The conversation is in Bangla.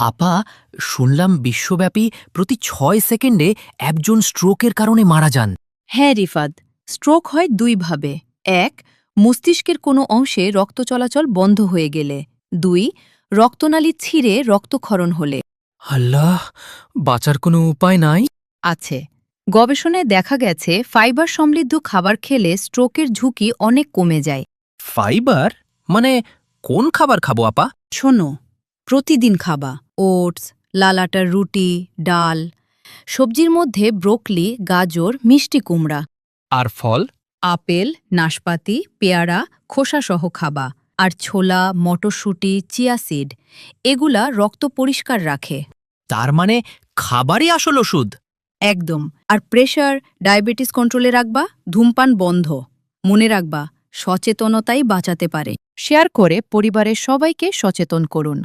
আপা, শুনলাম বিশ্বব্যাপী প্রতি ৬ সেকেন্ডে একজন স্ট্রোকের কারণে মারা যান। হ্যাঁ রিফাত, স্ট্রোক হয় দুইভাবে। এক, মস্তিষ্কের কোনো অংশে রক্ত চলাচল বন্ধ হয়ে গেলে। দুই, রক্তনালী ছিঁড়ে রক্তক্ষরণ হলে। আল্লাহ, বাঁচার কোনো উপায় নাই? আছে। গবেষণায় দেখা গেছে ফাইবার সমৃদ্ধ খাবার খেলে স্ট্রোকের ঝুঁকি অনেক কমে যায়। ফাইবার? মানে কোন খাবার খাবো আপা? শোনো, প্রতিদিন খাবা ওটস, লাল আটার রুটি, ডাল। সবজির মধ্যে ব্রোকলি, গাজর, মিষ্টি কুমড়া। আর ফল? আপেল, নাশপাতি, পেয়ারা, খোসাসহ খাবা। আর ছোলা, মটরশুঁটি, চিয়া সিড এগুলা রক্ত পরিষ্কার রাখে। তার মানে খাবারই আসল ওষুধ? একদম। আর প্রেশার, ডায়াবেটিস কন্ট্রোলে রাখবা, ধূমপান বন্ধ। মনে রাখবা, সচেতনতাই বাঁচাতে পারে। শেয়ার করে পরিবারের সবাইকে সচেতন করুন।